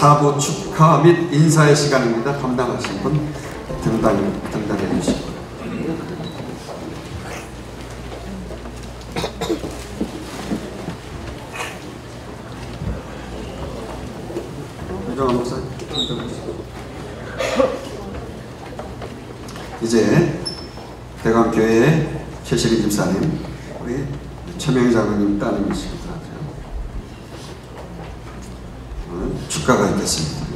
4부 축하 및 인사의 시간입니다. 담당하신 분 등단해 주시고. 이제 대감교회 최실희 집사님, 우리 최명희 장로님 따님이십니다. 축가가 있겠습니다.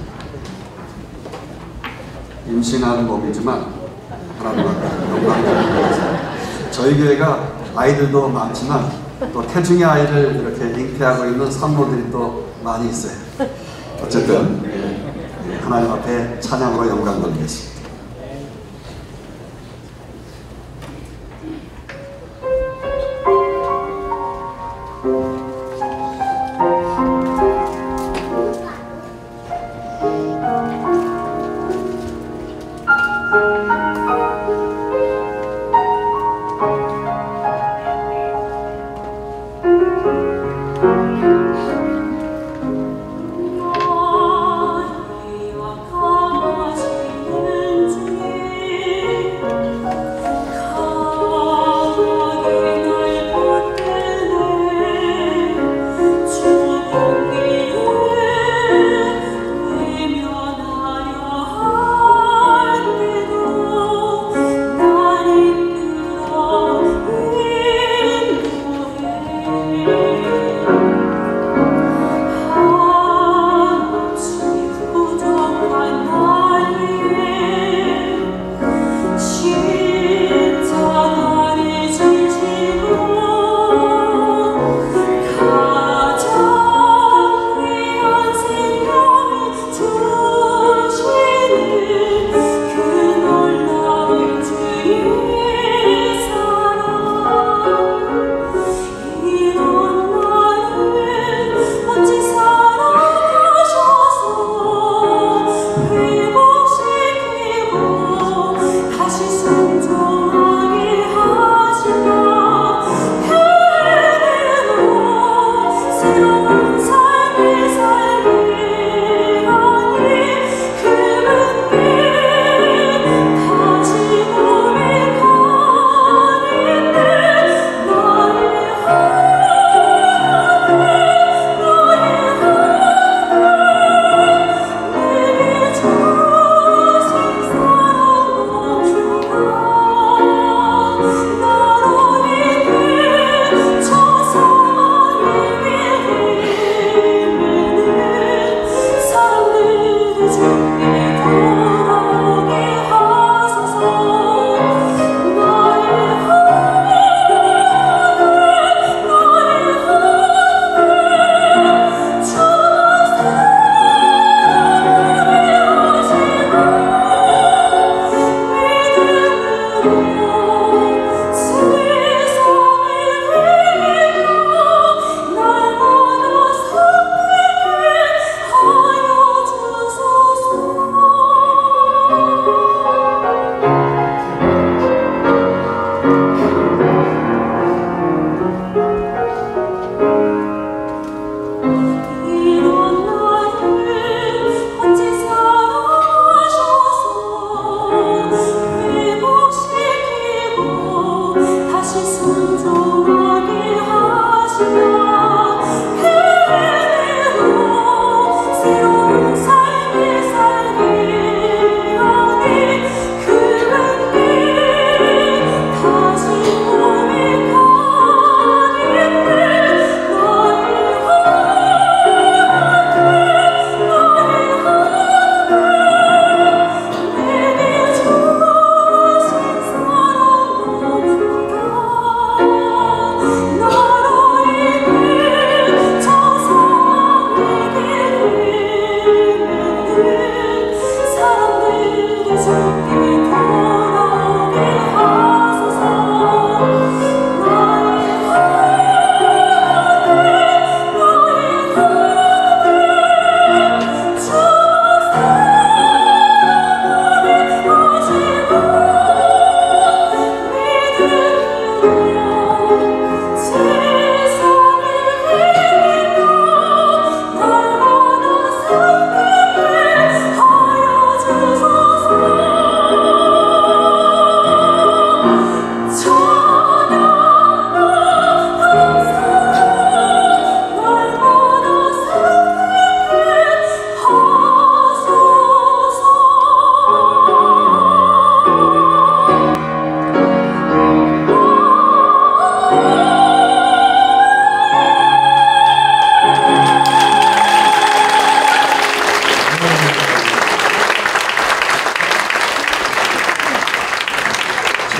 임신하는 몸이지만 하나님 앞에 영광드립니다. 저희 교회가 아이들도 많지만 또 태중의 아이를 이렇게 잉태하고 있는 산모들이 또 많이 있어요. 어쨌든 하나님 앞에 찬양으로 영광 돌리겠습니다.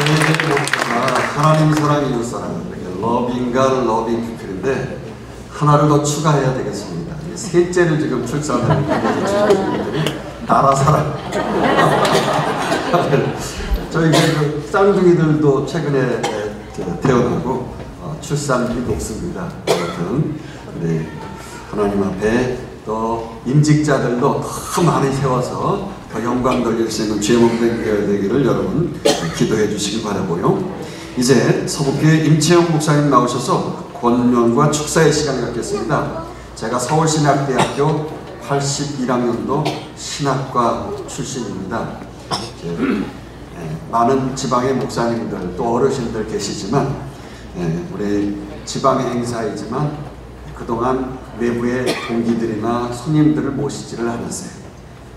저희의 목표가 하나님 사랑 이웃 사랑 러빙과 러빙 피플인데 하나를 더 추가해야 되겠습니다. 셋째를 지금 출산하는 분들이 나라 사랑. 저희 그 쌍둥이들도 최근에 태어나고 출산율이 높습니다. 아무튼 네, 하나님 앞에 또 임직자들도 더 많이 세워서 더 영광 돌릴 수 있는 죄목된 교회 되기를 여러분 기도해 주시기 바라고요. 이제 서북교회 임채영 목사님 나오셔서 권면과 축사의 시간을 갖겠습니다. 제가 서울신학대학교 81학년도 신학과 출신입니다. 많은 지방의 목사님들 또 어르신들 계시지만 우리 지방의 행사이지만 그동안 외부의 동기들이나 손님들을 모시지를 않았어요.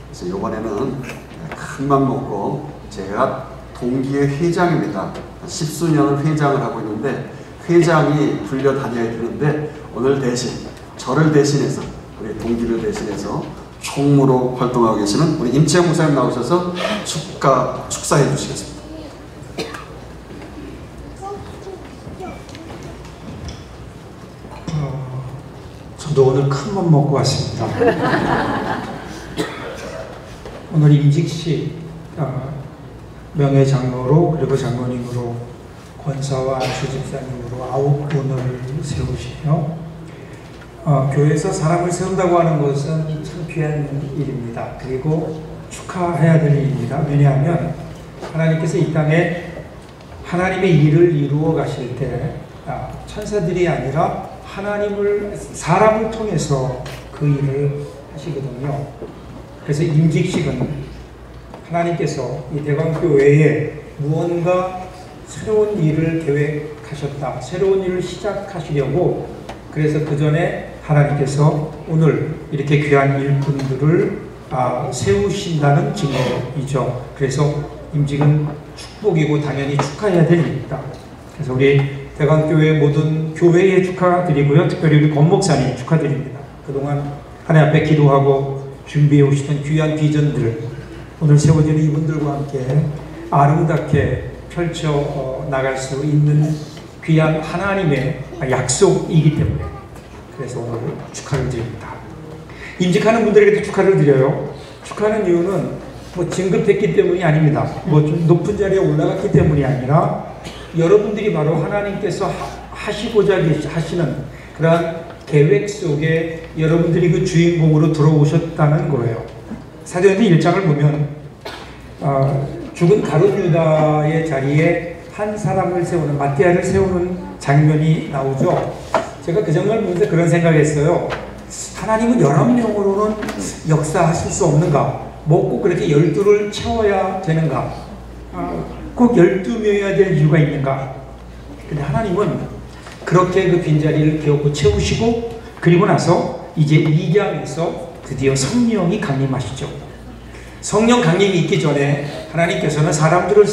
그래서 이번에는 큰맘 먹고 제가 동기의 회장입니다. 10수년을 회장을 하고 있는데 회장이 불려 다녀야 되는데 오늘 대신 저를 대신해서 우리 동기를 대신해서 총무로 활동하고 계시는 우리 임채영 목사님 나오셔서 축사해 주시겠습니다. 저도 오늘 큰 맘 먹고 왔습니다. 오늘 임직식 명예장로로 그리고 장로님으로 권사와 안수집사님으로 9분을 세우시며 교회에서 사람을 세운다고 하는 것은 참 귀한 일입니다. 그리고 축하해야 될 일입니다. 왜냐하면 하나님께서 이 땅에 하나님의 일을 이루어 가실 때 천사들이 아니라 사람을 통해서 그 일을 하시거든요. 그래서 임직식은 하나님께서 이 대광교회에 무언가 새로운 일을 계획하셨다. 새로운 일을 시작하시려고 그래서 그 전에 하나님께서 오늘 이렇게 귀한 일꾼들을 세우신다는 증거이죠. 그래서 임직은 축복이고 당연히 축하해야 될 일입니다. 그래서 우리 대광교회 모든 교회에 축하드리고요. 특별히 우리 권 목사님 축하드립니다. 그동안 하나님 앞에 기도하고 준비해 오시던 귀한 비전들 오늘 세워지는 이분들과 함께 아름답게 펼쳐 나갈 수 있는 귀한 하나님의 약속이기 때문에 그래서 오늘 축하를 드립니다. 임직하는 분들에게도 축하를 드려요. 축하하는 이유는 뭐 진급했기 때문이 아닙니다. 뭐 좀 높은 자리에 올라갔기 때문이 아니라 여러분들이 바로 하나님께서 하시고자 하시는 그러한 계획 속에 여러분들이 그 주인공으로 들어오셨다는 거예요. 사도행전 1장을 보면 죽은 가룟 유다의 자리에 한 사람을 세우는 마띠아를 세우는 장면이 나오죠. 제가 그 장면을 보면서 그런 생각했어요. 하나님은 11명으로는 역사하실 수 없는가? 뭐 꼭 그렇게 12를 채워야 되는가? 꼭 12명이어야 될 이유가 있는가? 근데 하나님은 그렇게 그 빈자리를 기어코 채우시고 그리고 나서 이제 2장에서 드디어 성령이 강림하시죠. 성령 강림이 있기 전에 하나님께서는 사람들을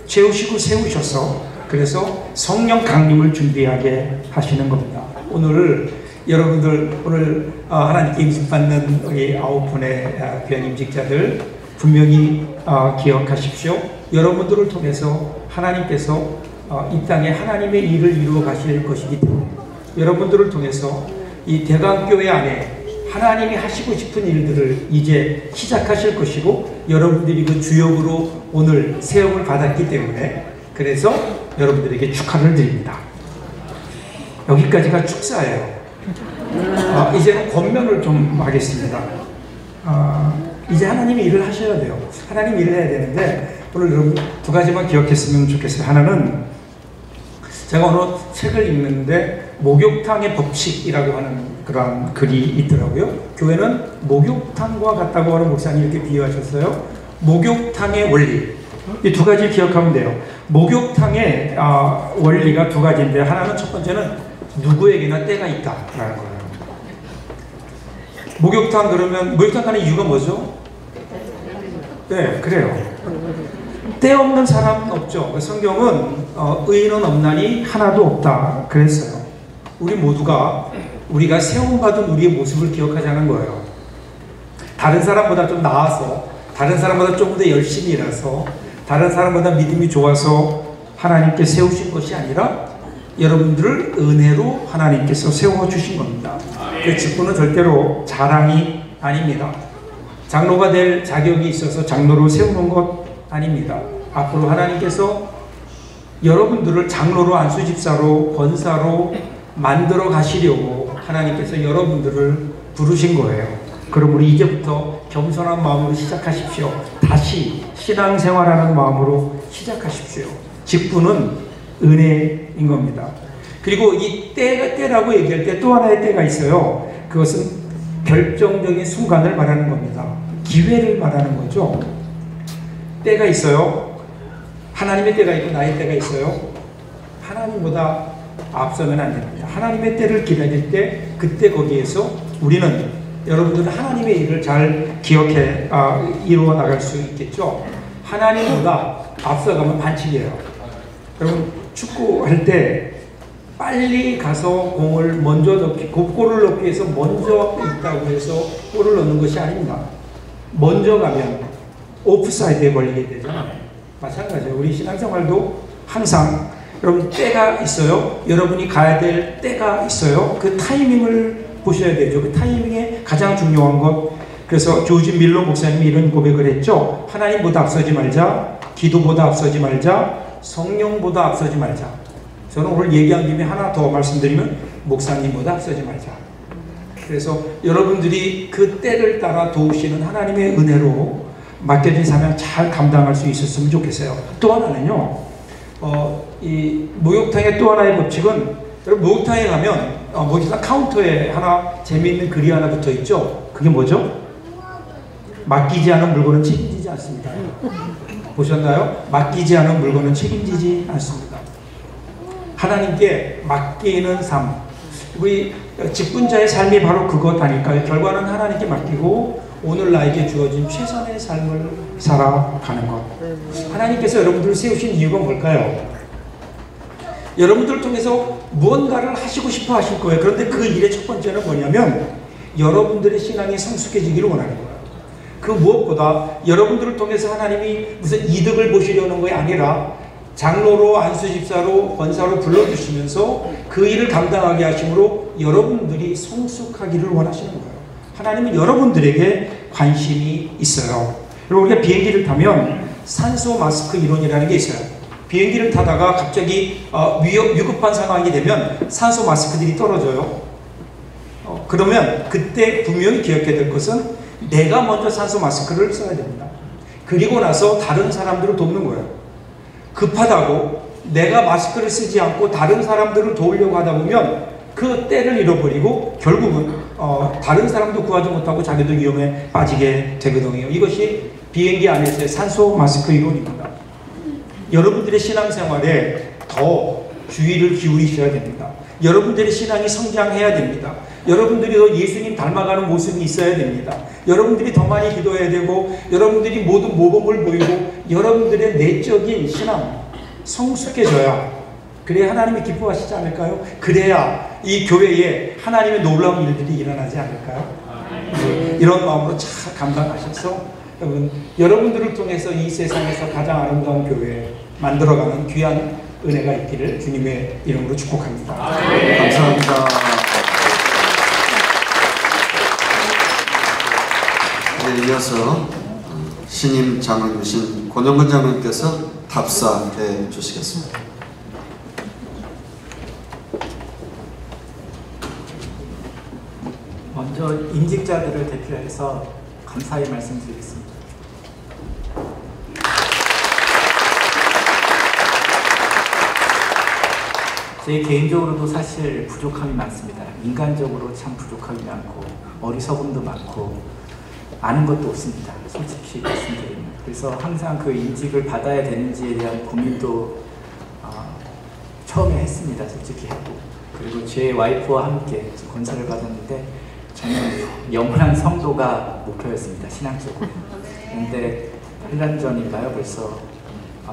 채우시고 세우셔서 그래서 성령 강림을 준비하게 하시는 겁니다. 오늘 여러분들 하나님께 임직받는 우리 9분의 귀한 임직자들 분명히 기억하십시오. 여러분들을 통해서 하나님께서 이 땅에 하나님의 일을 이루어 가실 것이기 때문에 여러분들을 통해서 이 대광교회 안에 하나님이 하시고 싶은 일들을 이제 시작하실 것이고 여러분들이 그 주역으로 오늘 세움을 받았기 때문에 그래서 여러분들에게 축하를 드립니다. 여기까지가 축사예요. 이제는 권면을 좀 하겠습니다. 이제 하나님이 일을 하셔야 돼요. 하나님 일을 해야 되는데 오늘 여러분 두 가지만 기억했으면 좋겠어요. 하나는 제가 어느 책을 읽는데 목욕탕의 법칙이라고 하는 그런 글이 있더라고요. 교회는 목욕탕과 같다고 하는 목사님이 이렇게 비유하셨어요. 목욕탕의 원리. 이 두 가지를 기억하면 돼요. 목욕탕의 원리가 두 가지인데 하나는 첫 번째는 누구에게나 때가 있다라는 거예요. 목욕탕 그러면 목욕탕 가는 이유가 뭐죠? 네, 그래요. 때 없는 사람은 없죠. 성경은 의인은 없나니 하나도 없다 그랬어요. 우리 모두가 우리가 세움받은 우리의 모습을 기억하자는 거예요. 다른 사람보다 좀 나아서 다른 사람보다 조금 더 열심히 일해서 다른 사람보다 믿음이 좋아서 하나님께 세우신 것이 아니라 여러분들을 은혜로 하나님께서 세워주신 겁니다. 그 직분은 절대로 자랑이 아닙니다. 장로가 될 자격이 있어서 장로로 세우는 것 아닙니다. 앞으로 하나님께서 여러분들을 장로로, 안수집사로, 권사로 만들어 가시려고 하나님께서 여러분들을 부르신 거예요. 그러므로 이제부터 겸손한 마음으로 시작하십시오. 다시 신앙생활하는 마음으로 시작하십시오. 직분은 은혜인 겁니다. 그리고 이 때라고 얘기할 때 또 하나의 때가 있어요. 그것은 결정적인 순간을 말하는 겁니다. 기회를 말하는 거죠. 때가 있어요. 하나님의 때가 있고 나의 때가 있어요. 하나님보다 앞서면 안 됩니다. 하나님의 때를 기다릴 때 그때 거기에서 우리는 여러분들은 하나님의 일을 잘 기억해 이루어 나갈 수 있겠죠. 하나님보다 앞서가면 반칙이에요. 여러분 축구할 때 빨리 가서 공을 먼저 넣기, 골을 넣기 위해서 먼저 있다고 해서 골을 넣는 것이 아닙니다. 먼저 가면 오프사이드에 걸리게 되잖아요. 마찬가지예요. 우리 신앙생활도 항상 여러분 때가 있어요. 여러분이 가야 될 때가 있어요. 그 타이밍을 보셔야 되죠. 그 타이밍에 가장 중요한 것. 그래서 조지 밀러 목사님이 이런 고백을 했죠. 하나님보다 앞서지 말자, 기도보다 앞서지 말자, 성령보다 앞서지 말자. 저는 오늘 얘기한 김에 하나 더 말씀드리면 목사님보다 앞서지 말자. 그래서 여러분들이 그 때를 따라 도우시는 하나님의 은혜로 맡겨진 사명 잘 감당할 수 있었으면 좋겠어요. 또 하나는요, 이 목욕탕의 또 하나의 법칙은, 여러분 목욕탕에 가면 목욕탕 카운터에 하나 재미있는 글이 하나 붙어 있죠. 그게 뭐죠? 맡기지 않은 물건은 책임지지 않습니다. 보셨나요? 맡기지 않은 물건은 책임지지 않습니다. 하나님께 맡기는 삶, 우리 직분자의 삶이 바로 그것 아닐까요? 결과는 하나님께 맡기고 오늘 나에게 주어진 최선의 삶을 살아가는 것. 하나님께서 여러분들을 세우신 이유가 뭘까요? 여러분들을 통해서 무언가를 하시고 싶어 하실 거예요. 그런데 그 일의 첫 번째는 뭐냐면 여러분들의 신앙이 성숙해지기를 원하는 거예요. 그 무엇보다 여러분들을 통해서 하나님이 무슨 이득을 보시려는 것이 아니라 장로로, 안수집사로, 권사로 불러주시면서 그 일을 감당하게 하심으로 여러분들이 성숙하기를 원하시는 거예요. 하나님은 여러분들에게 관심이 있어요. 그리고 우리가 비행기를 타면 산소 마스크 이론이라는 게 있어요. 비행기를 타다가 갑자기 위급한 상황이 되면 산소 마스크들이 떨어져요. 그러면 그때 분명히 기억해야 될 것은 내가 먼저 산소 마스크를 써야 됩니다. 그리고 나서 다른 사람들을 돕는 거예요. 급하다고 내가 마스크를 쓰지 않고 다른 사람들을 도우려고 하다 보면 그 때를 잃어버리고 결국은 다른 사람도 구하지 못하고 자기도 위험에 빠지게 되거든요. 이것이 비행기 안에서의 산소 마스크 이론입니다. 여러분들의 신앙생활에 더 주의를 기울이셔야 됩니다. 여러분들의 신앙이 성장해야 됩니다. 여러분들이 더 예수님 닮아가는 모습이 있어야 됩니다. 여러분들이 더 많이 기도해야 되고 여러분들이 모든 모범을 보이고 여러분들의 내적인 신앙 성숙해져야, 그래야 하나님이 기뻐하시지 않을까요? 그래야 이 교회에 하나님의 놀라운 일들이 일어나지 않을까요? 이런 마음으로 잘 감당하셔서 여러분들을 통해서 이 세상에서 가장 아름다운 교회 만들어가는 귀한 은혜가 있기를 주님의 이름으로 축복합니다. 감사합니다. 네, 이어서 신임 장로이신 권영근 장로님께서 답사해 주시겠습니다. 먼저 임직자들을 대표해서 감사의 말씀드리겠습니다. 제 개인적으로도 사실 부족함이 많습니다. 인간적으로 참 부족함이 많고 어리석음도 많고 아는 것도 없습니다. 솔직히 말씀드리면. 그래서 항상 그 임직을 받아야 되는지에 대한 고민도 처음에 했습니다. 솔직히 했고. 그리고 제 와이프와 함께 권사를 받았는데 저는 영원한 성도가 목표였습니다. 신앙적으로. 그런데 8년 전인가요? 벌써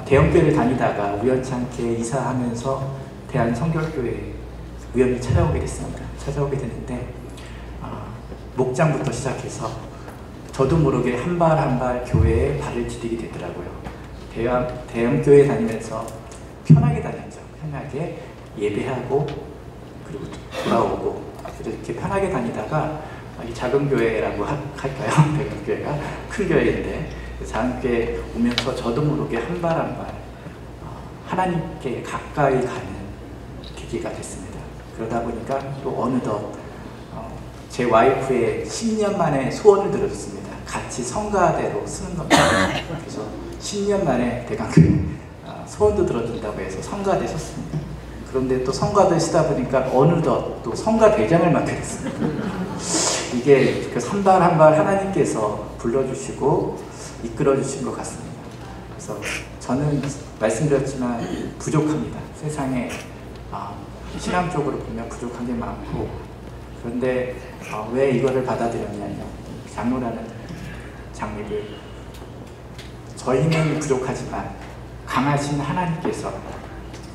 대형교회를 다니다가 우연찮게 이사하면서 대한성결교회에 우연히 찾아오게 됐습니다. 찾아오게 됐는데 목장부터 시작해서 저도 모르게 한 발 한 발 교회에 발을 디디게 되더라고요. 대형 교회 다니면서 편하게 다녔죠. 편하게 예배하고 그리고 돌아오고 이렇게 편하게 다니다가 이 작은 교회라고 할까요? 대형 교회가 큰 교회인데 작은 교회 오면서 저도 모르게 한 발 한 발 하나님께 가까이 가는 계기가 됐습니다. 그러다 보니까 또 어느덧 제 와이프의 10년 만에 소원을 들어줬습니다. 같이 성가대로 쓰는 겁니다. 그래서 10년 만에 대강교회 소원도 들어준다고 해서 성가대 썼습니다. 그런데 또 성가대 쓰다 보니까 어느덧 또 성가대장을 맡게 됐습니다. 이게 그 한 발 한 발 하나님께서 불러주시고 이끌어주신 것 같습니다. 그래서 저는 말씀드렸지만 부족합니다. 세상에 신앙적으로 보면 부족한 게 많고, 그런데 왜 이거를 받아들였냐면 장로라는 장립을 저희는 부족하지만 강하신 하나님께서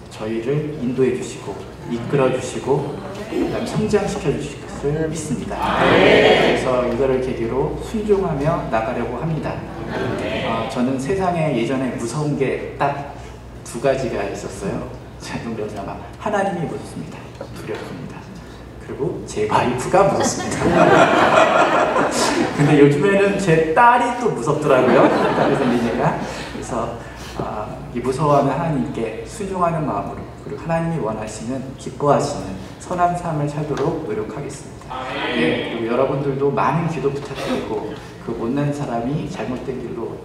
저희를 인도해 주시고 이끌어 주시고 그다음에 성장시켜 주실 것을 믿습니다. 그래서 이거를 계기로 순종하며 나가려고 합니다. 저는 세상에 예전에 무서운 게 딱 두 가지가 있었어요. 제가 변호사가 하나님이 무섭습니다. 두렵습니다. 그리고 제 와이프가 무섭습니다. 근데 요즘에는 제 딸이 또 무섭더라고요. 딸이 생기니까. 그래서 이 무서워하는 하나님께 순종하는 마음으로, 그리고 하나님이 원하시는 기뻐하시는 선한 삶을 살도록 노력하겠습니다. 네, 그리고 여러분들도 많은 기도 부탁드리고 그 못난 사람이 잘못된 길로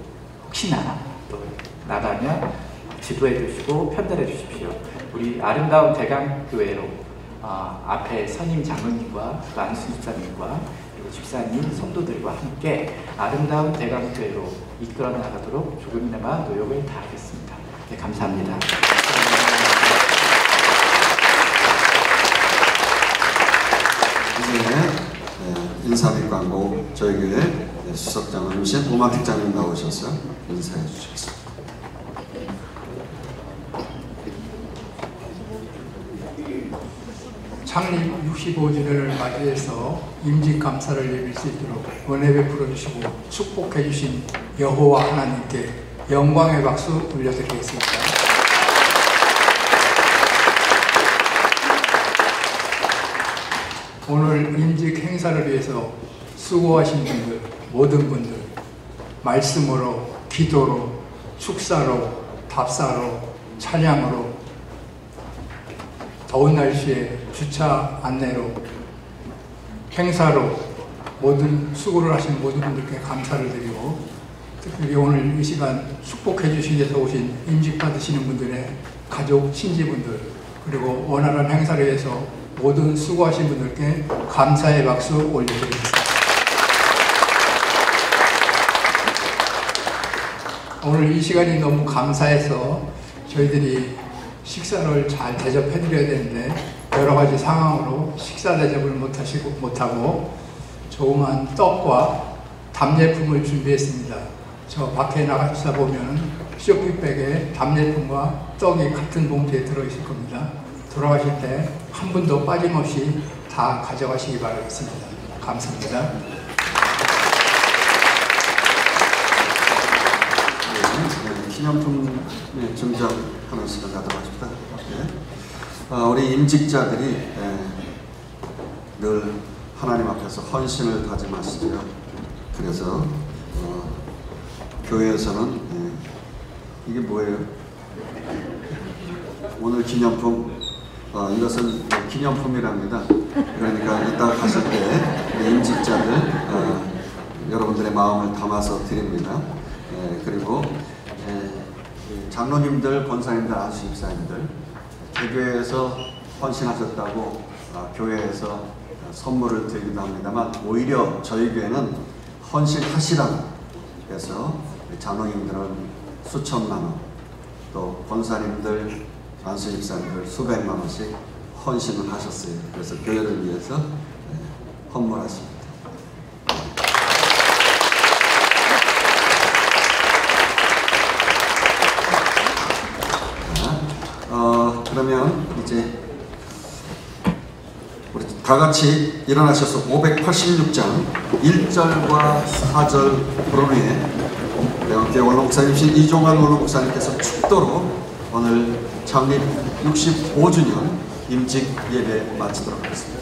혹시나 또 나가면 지도해 주시고 편들해 주십시오. 우리 아름다운 대강교회로 앞에 선임 장로님과 안수 집사님과 그리고 집사님, 성도들과 함께 아름다운 대강교회로 이끌어 나가도록 조금이나마 노력을 다하겠습니다. 네, 감사합니다. 이제 인사 및 광고 저희 교회 수석장로님이신 오마틱 장로님 나오셔서 인사해 주시겠습니다. 창립 65주년을 맞이해서 임직 감사를 예빌 수 있도록 은혜 베풀어 주시고 축복해 주신 여호와 하나님께 영광의 박수 올려드리겠습니다. 오늘 임직 행사를 위해서 수고하신 분들, 모든 분들, 말씀으로, 기도로, 축사로, 답사로, 찬양으로, 더운 날씨에 주차 안내로, 행사로 모든 수고를 하신 모든 분들께 감사를 드리고, 특별히 오늘 이 시간 축복해 주시기 위해서 오신 임직 받으시는 분들의 가족, 친지분들, 그리고 원활한 행사를 위해서 모든 수고하신 분들께 감사의 박수 올려드립니다. 오늘 이 시간이 너무 감사해서 저희들이 식사를 잘 대접해드려야 되는데 여러 가지 상황으로 식사 대접을 못하고 조그만 떡과 답례품을 준비했습니다. 저 밖에 나가시다 보면 쇼핑백에 답례품과 떡이 같은 봉투에 들어있을 겁니다. 돌아가실 때 한 분도 빠짐없이 다 가져가시기 바라겠습니다. 감사합니다. 네, 기념품 증정하는 시간 가도록 하십니다. 네. 우리 임직자들이 늘 하나님 앞에서 헌신을 다짐하시죠. 그래서 교회에서는 이게 뭐예요? 오늘 기념품, 이것은 기념품이랍니다. 그러니까 이따 가실 때 임직자들 여러분들의 마음을 담아서 드립니다. 그리고 장로님들, 권사님들, 안수집사님들 개교회에서 헌신하셨다고 교회에서 선물을 드리기도 합니다만, 오히려 저희 교회는 헌신하시라고 해서 장로님들은 수천만 원, 또 권사님들, 안수집사님들 수백만 원씩 헌신을 하셨어요. 그래서 교회를 위해서 헌물하십니다. 그러면 이제 우리 다 같이 일어나셔서 586장 1절과 4절 부르에 대원교회 원로 목사님이신 이종환 원로 목사님께서 축도로 오늘 창립 65주년 임직 예배 마치도록 하겠습니다.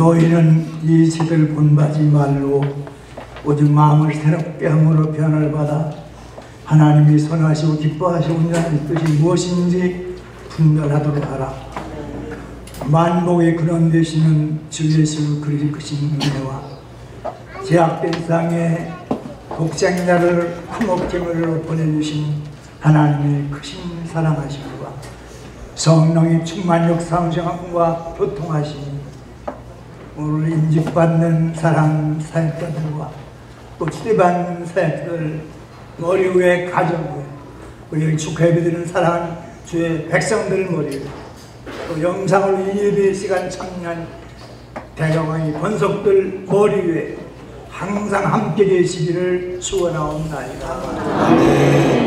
너희는 이 시들 본받지 말로 오직 마음을 새롭게 함으로 변화를 받아 하나님이 선하시고 기뻐하시고자 하는 뜻이 무엇인지 분별하도록 하라. 만복의 근원 되시는 주 예수 그리스도의 은혜와 제약된 땅에 독생자를 화목제물로 보내주신 하나님의 크신 사랑하심과 성령의 충만 역사하심과 교통하심이 오늘 인직받는 사랑 사역자들과 또 추대받는 사역자들 머리 위에 가정 위에 우리 축하 예배드리는 사랑하는 주의 백성들 머리 위에 또 영상을 예배 시간 참여한 대경의 권속들 머리 위에 항상 함께 계시기를 축원하옵나이다.